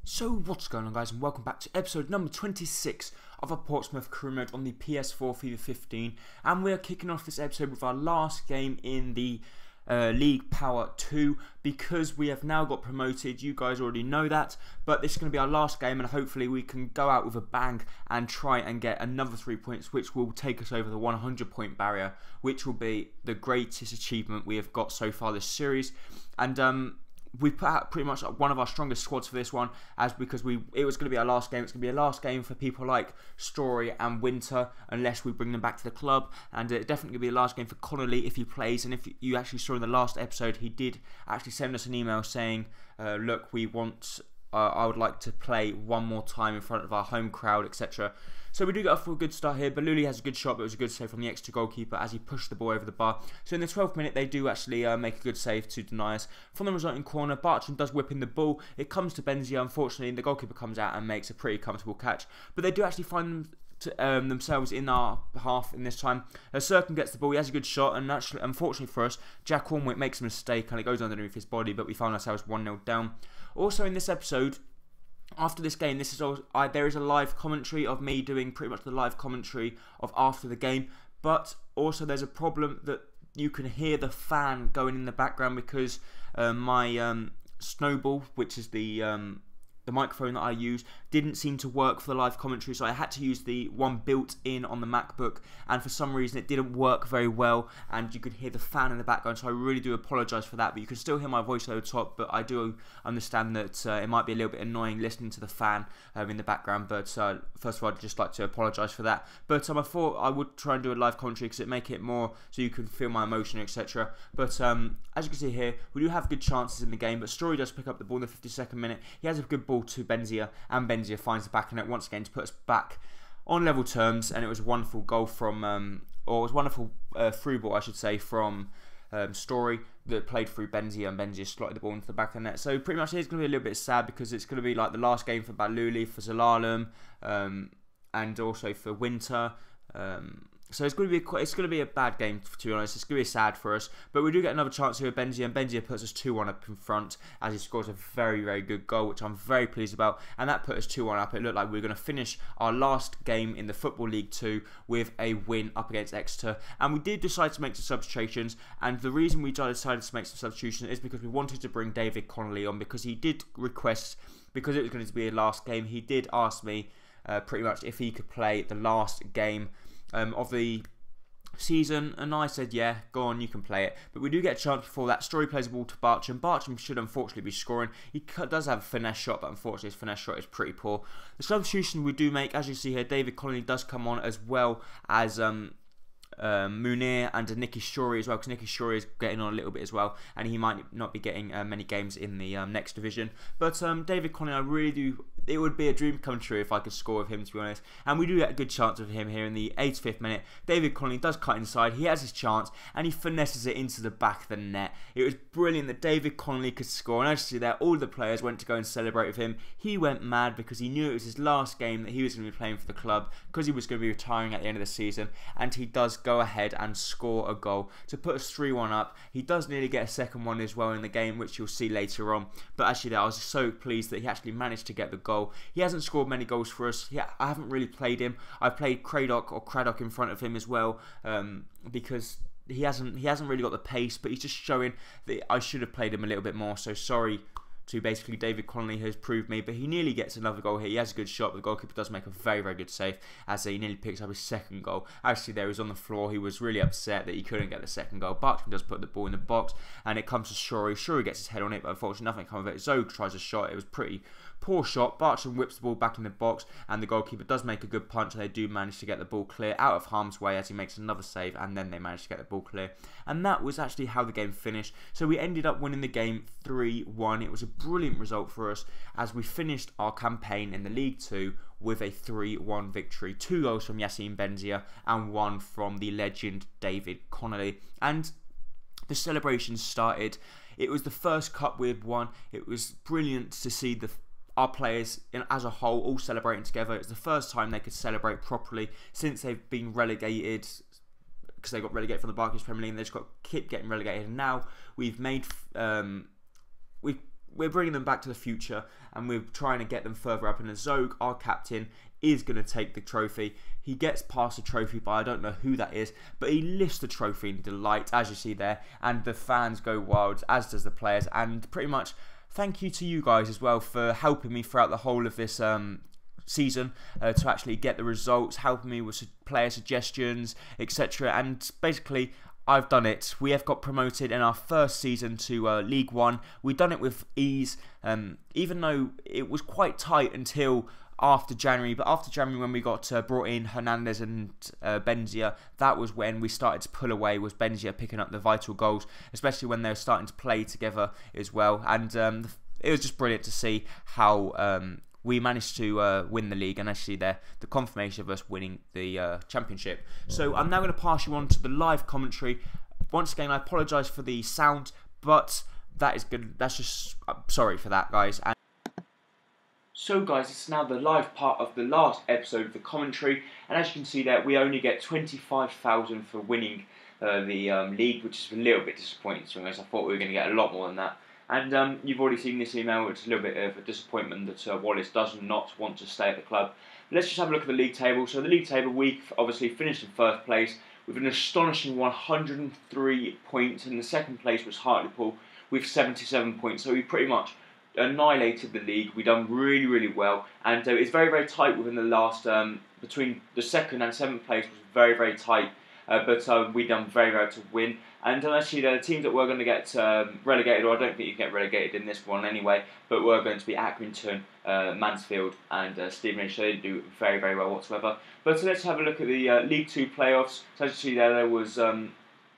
So what's going on, guys, and welcome back to episode number 26 of our Portsmouth career mode on the PS4 FIFA 15, and we're kicking off this episode with our last game in the League Power 2 because we have now got promoted. You guys already know that, but this is going to be our last game, and hopefully we can go out with a bang and try and get another 3 points, which will take us over the 100-point barrier, which will be the greatest achievement we have got so far this series. And we put out pretty much one of our strongest squads for this one, because it was going to be our last game. It's going to be a last game for people like Story and Winter, unless we bring them back to the club. And it's definitely going to be a last game for Connolly if he plays. And if you actually saw in the last episode, he did actually send us an email saying, look, we want, I would like to play one more time in front of our home crowd, etc. So we do get off to a good start here. Baluli has a good shot, but it was a good save from the extra goalkeeper as he pushed the ball over the bar. So in the 12th minute, they do actually make a good save to deny us. From the resulting corner, Bartram does whip in the ball. It comes to Benzia, unfortunately, and the goalkeeper comes out and makes a pretty comfortable catch. But they do actually find themselves in our half in this time. Serkin gets the ball, he has a good shot, and actually, unfortunately for us, Jack Hornwick makes a mistake and it goes underneath his body, but we found ourselves 1-0 down. Also in this episode, after this game, there is a live commentary of me doing pretty much the live commentary of after the game, but also there's a problem that you can hear the fan going in the background because my Snowball, which is the microphone that I use, didn't seem to work for the live commentary, so I had to use the one built in on the MacBook, and for some reason it didn't work very well, and you could hear the fan in the background, so I really do apologise for that. But you can still hear my voice over the top, but I do understand that it might be a little bit annoying listening to the fan in the background. But first of all, I'd just like to apologise for that. But I thought I would try and do a live commentary because it make it more so you can feel my emotion, etc. But as you can see here, we do have good chances in the game, but Story does pick up the ball in the 52nd minute. He has a good ball to Benzia, and Benzia finds the back of it once again to put us back on level terms. And it was a wonderful goal from, or it was a wonderful through ball, I should say, from Story that played through Benzia, and Benzia slotted the ball into the back of the net. So pretty much it's going to be a little bit sad because it's going to be like the last game for Baluli, for Zalalem, and also for Winter. So it's going to be a bad game, to be honest. It's going to be sad for us, but we do get another chance here with Benzia, and Benzia puts us 2-1 up in front as he scores a very, very good goal, which I'm very pleased about, and that put us 2-1 up. It looked like we were going to finish our last game in the Football League 2 with a win up against Exeter, and we did decide to make some substitutions, and the reason we decided to make some substitutions is because we wanted to bring David Connolly on, because he did request, because it was going to be a last game, he did ask me pretty much if he could play the last game of the season, and I said, yeah, go on, you can play it. But we do get a chance before that. Story plays the ball to Bartram. Bartram should unfortunately be scoring. He does have a finesse shot, but unfortunately his finesse shot is pretty poor. The substitution we do make, as you see here, David Connolly does come on, as well as Munir and Nicky Shorey as well, because Nicky Shorey is getting on a little bit as well, and he might not be getting many games in the next division. But David Connolly, I really do, it would be a dream come true if I could score with him, to be honest. And we do get a good chance of him here in the 85th minute. David Connolly does cut inside, he has his chance, and he finesses it into the back of the net. It was brilliant that David Connolly could score, and as you see there, all the players went to go and celebrate with him. He went mad because he knew it was his last game that he was going to be playing for the club, because he was going to be retiring at the end of the season, and he does go ahead and score a goal to put us 3-1 up. He does nearly get a second one as well in the game, which you'll see later on. But actually, I was so pleased that he actually managed to get the goal. He hasn't scored many goals for us. I haven't really played him. I've played Craddock in front of him as well, because he hasn't really got the pace. But he's just showing that I should have played him a little bit more. So sorry to basically David Connolly, has proved me, but he nearly gets another goal here. He has a good shot, but the goalkeeper does make a very, very good save as he nearly picks up his second goal. Actually, there he was on the floor. He was really upset that he couldn't get the second goal. Bartram does put the ball in the box, and it comes to Shorey. Shorey gets his head on it, but unfortunately nothing comes of it. Zoe tries a shot. It was pretty poor shot. Bartram whips the ball back in the box, and the goalkeeper does make a good punch, and they do manage to get the ball clear out of harm's way as he makes another save, and then they manage to get the ball clear. And that was actually how the game finished. So we ended up winning the game 3-1. It was a brilliant result for us as we finished our campaign in the League 2 with a 3-1 victory. 2 goals from Yassine Benzia and 1 from the legend David Connolly. And the celebrations started. It was the first cup we had won. It was brilliant to see our players as a whole all celebrating together. It's the first time they could celebrate properly since they've been relegated, because they got relegated from the Barclays Premier League, and they just keep getting relegated. And now we've we're bringing them back to the future, and we're trying to get them further up. And Zog, our captain, is going to take the trophy. He gets past the trophy by I don't know who that is, but he lifts the trophy in delight, as you see there, and the fans go wild, as does the players. And pretty much thank you to you guys as well for helping me throughout the whole of this season to actually get the results, helping me with player suggestions, etc. And basically, I've done it. We have got promoted in our first season to League One. We've done it with ease, even though it was quite tight until after January. But after January, when we got brought in Hernandez and Benzia, that was when we started to pull away, was Benzia picking up the vital goals, especially when they were starting to play together as well. And it was just brilliant to see how we managed to win the league, and actually the confirmation of us winning the championship. So I'm now going to pass you on to the live commentary. Once again, I apologise for the sound, but that is good. That's just sorry for that, guys. So guys, it's now the live part of the last episode of the commentary, and as you can see there, we only get 25,000 for winning the league, which is a little bit disappointing to me, as I thought we were going to get a lot more than that. And you've already seen this email. It's a little bit of a disappointment that Wallace does not want to stay at the club. But let's just have a look at the league table. So the league table, we've obviously finished in first place with an astonishing 103 points, and the second place was Hartlepool with 77 points. So we pretty much annihilated the league. We've done really, really well, and it's very, very tight within the last, between the second and seventh place was very, very tight, but we done very, very well to win. And actually the teams that were going to get relegated, or I don't think you can get relegated in this one anyway, but we're going to be Accrington, Mansfield and Stevenage. They didn't do very, very well whatsoever. But let's have a look at the League 2 playoffs. So as you see there was,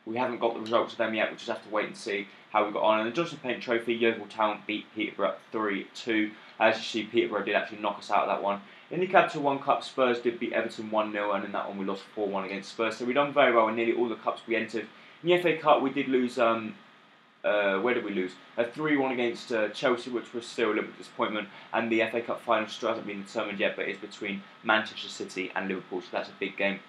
we haven't got the results of them yet, we just have to wait and see how we got on. And the Johnson Paint Trophy, Yeovil Town beat Peterborough 3-2. As you see, Peterborough did actually knock us out of that one. In the Capital One Cup, Spurs did beat Everton 1-0, and in that one we lost 4-1 against Spurs. So we've done very well in nearly all the cups we entered. In the FA Cup, we did lose, where did we lose? 3-1 against Chelsea, which was still a little bit of disappointment. And the FA Cup final still hasn't been determined yet, but it's between Manchester City and Liverpool, so that's a big game.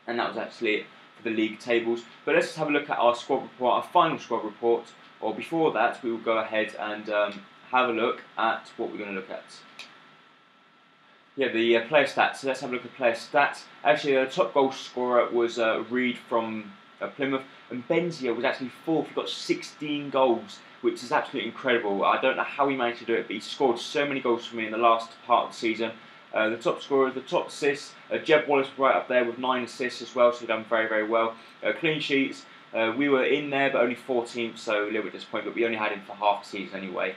And that was actually it for the league tables. But let's just have a look at our squad report, our final squad report. Or before that, we will go ahead and have a look at what we're going to look at. Yeah, the player stats. So let's have a look at player stats. Actually, the top goal scorer was Reed from Plymouth, and Benzia was actually fourth. He got 16 goals, which is absolutely incredible. I don't know how he managed to do it, but he scored so many goals for me in the last part of the season. The top scorers, the top assists, Jeb Wallace right up there with 9 assists as well, so he's done very, very well. Clean sheets, we were in there, but only 14th, so a little bit disappointed, but we only had him for half the season anyway.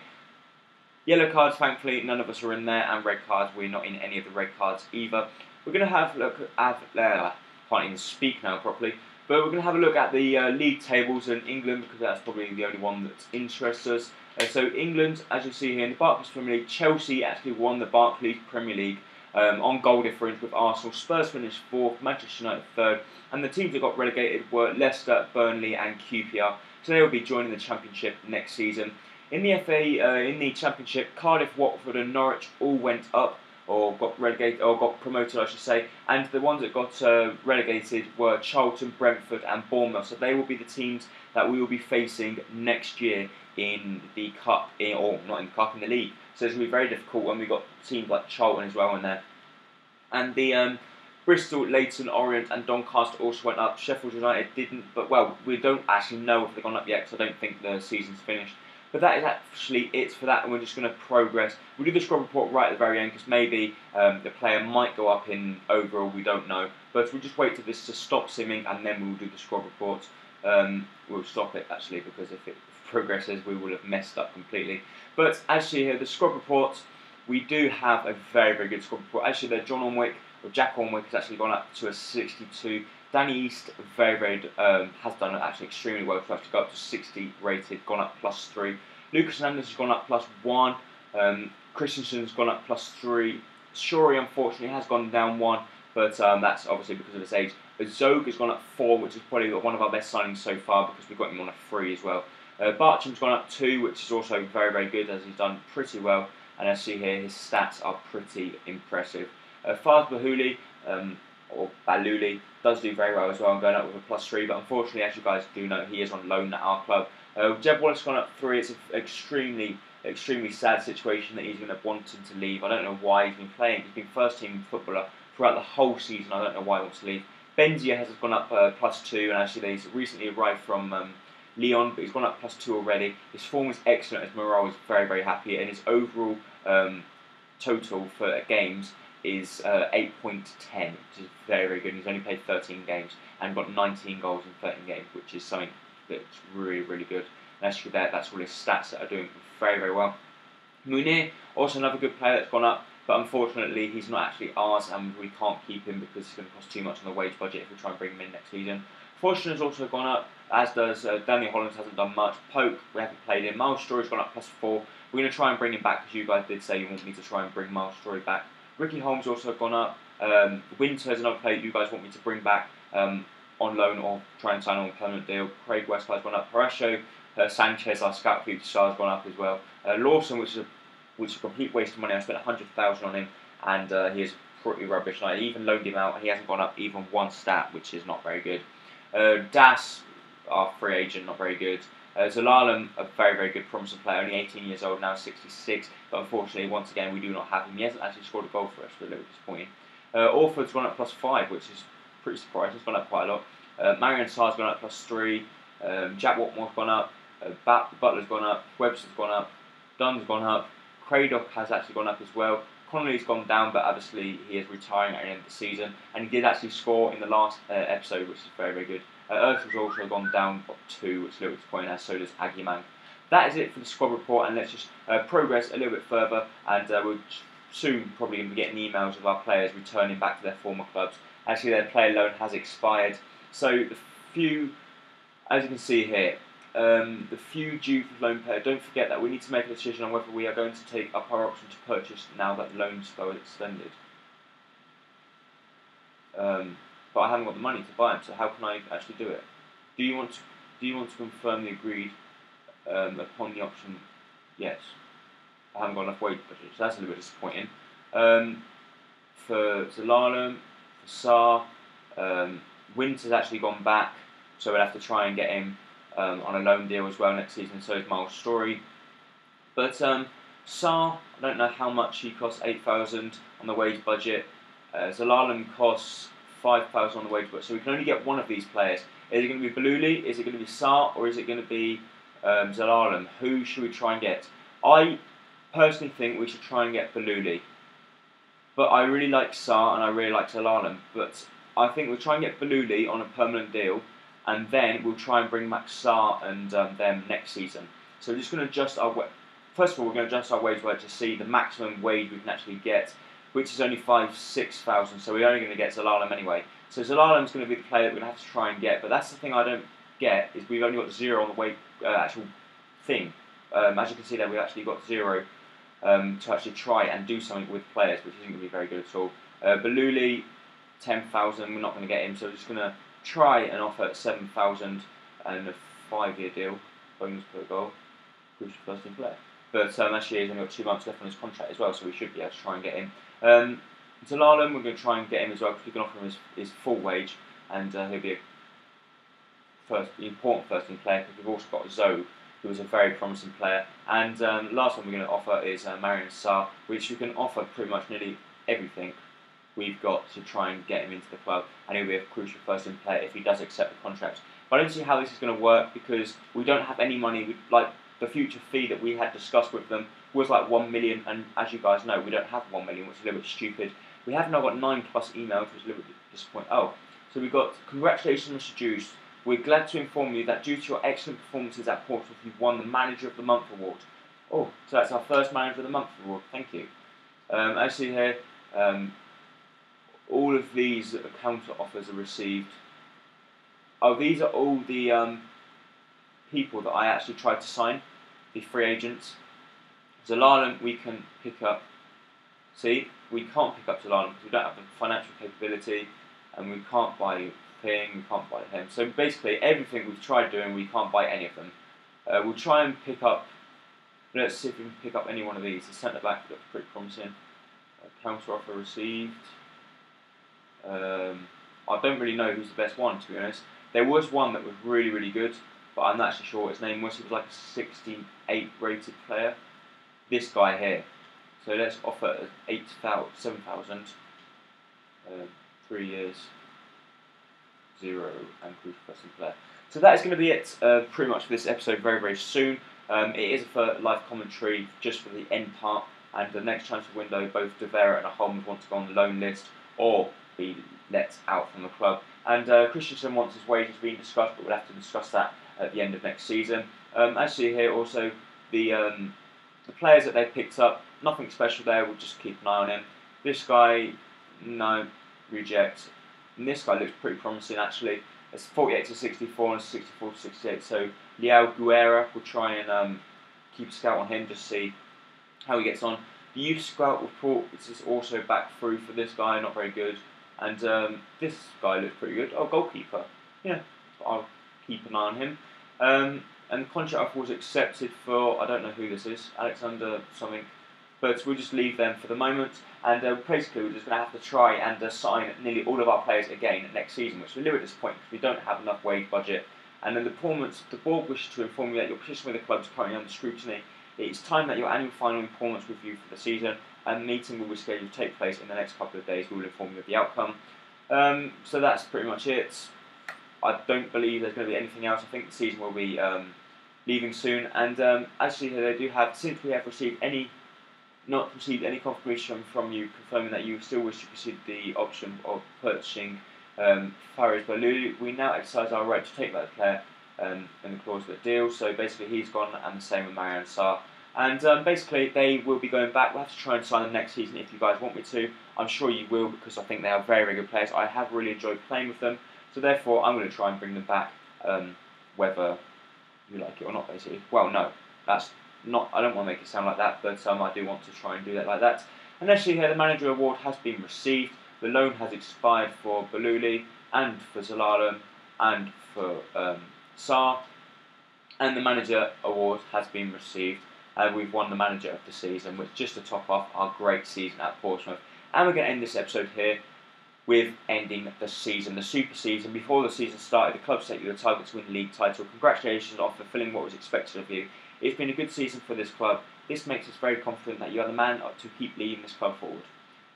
Yellow cards, thankfully, none of us are in there, and red cards, we're not in any of the red cards either. We're going to have a look at, I can't even speak now properly, but we're going to have a look at the league tables in England, because that's probably the only one that interests us. So England, as you see here, in the Barclays Premier League, Chelsea actually won the Barclays Premier League on goal difference with Arsenal. Spurs finished 4th, Manchester United 3rd, and the teams that got relegated were Leicester, Burnley and QPR. So they will be joining the Championship next season. In the FA, in the Championship, Cardiff, Watford and Norwich all went up, or got relegated, or got promoted I should say, and the ones that got relegated were Charlton, Brentford and Bournemouth. So they will be the teams that we will be facing next year in the Cup, or not in the Cup, in the League. So it's going to be very difficult when we got teams like Charlton as well in there. And the Bristol, Leyton, Orient and Doncaster also went up. Sheffield United didn't, but well, we don't actually know if they've gone up yet, because I don't think the season's finished. But that is actually it for that, and we're just going to progress. We'll do the squad report right at the very end, because maybe the player might go up in overall, we don't know. But we'll just wait for this to stop simming, and then we'll do the squad report. We'll stop it, actually, because if it progresses, we will have messed up completely. But as you hear, the squad report, we do have a very, very good squad report. Actually, John Ornwick, or Jack Ornwick, has actually gone up to a 62. Danny East, has done actually extremely well to actually go up to 60 rated, gone up +3. Lucas Hernandez has gone up +1. Christensen's gone up +3. Shorey, unfortunately, has gone down 1, but that's obviously because of his age. Zog has gone up 4, which is probably one of our best signings so far, because we got him on a free as well. Bartram's gone up 2, which is also very, very good, as he's done pretty well. And as you see here, his stats are pretty impressive. Faz Bahuli, or Baluli, does do very well as well, and going up with a +3, but unfortunately, as you guys do know, he is on loan at our club. Jeb Wallace gone up 3, it's an extremely extremely sad situation that he's going to want him to leave. I don't know why he's been playing. He's been first team footballer throughout the whole season. I don't know why he wants to leave. Benzia has gone up +2, and actually he's recently arrived from Lyon, but he's gone up +2 already. His form is excellent, his morale is very, very happy, and his overall total for games is 8.10, which is very, very good. He's only played 13 games and got 19 goals in 13 games, which is something that's really, really good. And actually that's all his stats that are doing very, very well. Munir, also another good player that's gone up, but unfortunately he's not actually ours, and we can't keep him because it's going to cost too much on the wage budget if we try and bring him in next season. Fortune has also gone up, as does Daniel Hollins hasn't done much. Pope, we haven't played him. Miles Story's gone up +4. We're going to try and bring him back because you guys did say you want me to try and bring Miles Story back. Ricky Holmes also gone up. Winter is another player you guys want me to bring back on loan or try and sign on a permanent deal. Craig Westline's gone up. Horacio Sanchez, our scout future star, has gone up as well. Lawson, which is a complete waste of money. I spent 100,000 on him, and he is pretty rubbish. I even loaned him out, and he hasn't gone up even one stat, which is not very good. Das, our free agent, not very good. Zelalem, a very, very good promising player, only 18 years old, now 66, but unfortunately, once again, we do not have him. He hasn't actually scored a goal for us, so a little disappointing. Orford's gone up +5, which is pretty surprising. It's gone up quite a lot. Marion Sarr's gone up +3. Jack Watmore's gone up. Butler's gone up. Webster's gone up. Dunn's gone up. Craddock has actually gone up as well. Connolly's gone down, but obviously he is retiring at the end of the season, and he did actually score in the last episode, which is very, very good. Urkel's also gone down 2, which is a little disappointing, as so does Aguiman. That is it for the squad report, and let's just progress a little bit further, and we'll soon probably going to be getting emails of our players returning back to their former clubs. Actually, their player loan has expired, so the few, as you can see here, the few due for loan player, don't forget that we need to make a decision on whether we are going to take up our option to purchase now that the loan spell is extended. But I haven't got the money to buy them, so how can I actually do it? Do you want to confirm the agreed upon the option? Yes. I haven't got enough wage budget, so that's a little bit disappointing. For Zelalem, for Sarr, Winter's actually gone back, so we'll have to try and get him on a loan deal as well next season, so is Miles Story. But Sarr, I don't know how much he costs, 8,000 on the wage budget. Zelalem costs 5,000 on the wage budget, so we can only get one of these players. Is it going to be Baluli, is it going to be Sarr, or is it going to be Zelalem? Who should we try and get? I personally think we should try and get Baluli. But I really like Sarr and I really like Zelalem. But I think we'll try and get Baluli on a permanent deal, and then we'll try and bring back Sarr and them next season. So we're just going to adjust our first of all, we're going to adjust our wage budget to see the maximum wage we can actually get, which is only 6,000. So we're only going to get Zelalem anyway. So Zelalem's going to be the player that we're going to have to try and get. But that's the thing I don't get, is we've only got 0 on the wage actual thing. As you can see there, we've actually got 0 to actually try and do something with players, which isn't going to be very good at all. Baluli, 10,000. We're not going to get him, so we're just going to try and offer 7,000 and a 5-year deal, bonus per goal, crucial first team player. But actually, he's only got 2 months left on his contract as well, so we should be able to try and get him. Zelalem, we're going to try and get him as well, because we can offer him his full wage, and he'll be an important first team player, because we've also got Zoe, who is a very promising player. And last one we're going to offer is Marion Sarr, which we can offer pretty much nearly everything we've got to try and get him into the club, and he'll be a crucial first team player if he does accept the contract. But I don't see how this is going to work, because we don't have any money. Like, the future fee that we had discussed with them was like 1 million, and as you guys know, we don't have 1 million, which is a little bit stupid. We have now got 9+ emails, which is a little bit disappointing. Oh, so we've got, congratulations, Mr. Juice. We're glad to inform you that due to your excellent performances at Portsmouth, you've won the Manager of the Month award. Oh, so that's our first Manager of the Month award. Thank you. As you see here, all of these counter offers are received. Oh, these are all the people that I actually tried to sign, the free agents. Zelalem we can pick up. See, we can't pick up Zelalem because we don't have the financial capability, and we can't buy Ping, we can't buy him. So basically, everything we've tried doing, we can't buy any of them. We'll try and pick up. Let's see if we can pick up any one of these. The centre back looks pretty promising. Counter offer received. I don't really know who's the best one, to be honest. There was one that was really, really good, but I'm not actually sure what his name was. He was like a 68 rated player. this guy here. So let's offer 7,000, 3 years, 0 and crucial person player. So that is going to be it pretty much for this episode very soon. It is for live commentary just for the end part, and the next transfer window, both De Vera and Holmes want to go on the loan list or be let out from the club. And Christensen wants his wages being discussed, but we'll have to discuss that at the end of next season. Actually here also the players that they've picked up, nothing special there, we'll just keep an eye on him. This guy, no, reject. And this guy looks pretty promising actually. It's 48 to 64 and 64 to 68, so Liao Guerra will try and keep a scout on him, just see how he gets on. The youth scout report is also back through for this guy, not very good. And this guy looks pretty good. Oh, goalkeeper. Yeah, I'll keep an eye on him. And the contract offer was accepted for, I don't know who this is, Alexander something. But we'll just leave them for the moment. And basically we're just going to have to try and sign nearly all of our players again next season, which is a little bit disappointing because we don't have enough wage budget. And then the board wishes to inform you that your position with the club is currently under scrutiny. It is time that your annual final performance review for the season and meeting will be scheduled to take place in the next couple of days. We will inform you of the outcome. So that's pretty much it. I don't believe there's going to be anything else. I think the season will be leaving soon. And actually, they do have, since we have not received any confirmation from you confirming that you still wish to proceed the option of purchasing Fares Balulu, we now exercise our right to take that player in the clause of the deal. So basically, he's gone, and the same with Marianne Sarr. And basically, they will be going back. We'll have to try and sign them next season if you guys want me to. I'm sure you will because I think they are very good players. I have really enjoyed playing with them. So therefore, I'm going to try and bring them back, whether you like it or not, basically. Well, no, that's not. I don't want to make it sound like that, but I do want to try and do that like that. And actually, here the manager award has been received. The loan has expired for Baluli and for Zalalem and for Sarr, and the manager award has been received. We've won the manager of the season, which just to top off our great season at Porstmouth. And we're going to end this episode here with ending the season, the super season. Before the season started, the club set you the target to win the league title. Congratulations on fulfilling what was expected of you. It's been a good season for this club. This makes us very confident that you are the man to keep leading this club forward.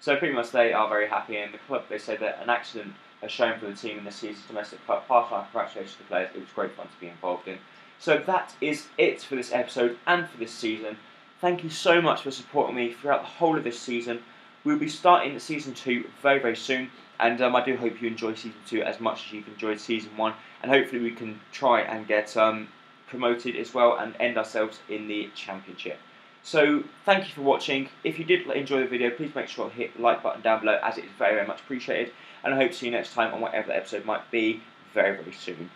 So pretty much they are very happy, and the club, they say that an accident has shown for the team in this season's domestic cup. Pass on congratulations to the players. It was great fun to be involved in. So that is it for this episode and for this season. Thank you so much for supporting me throughout the whole of this season. We'll be starting Season 2 very soon, and I do hope you enjoy Season 2 as much as you've enjoyed Season 1, and hopefully we can try and get promoted as well and end ourselves in the Championship. So thank you for watching. If you did enjoy the video, please make sure to hit the like button down below, as it is very much appreciated, and I hope to see you next time on whatever the episode might be very soon.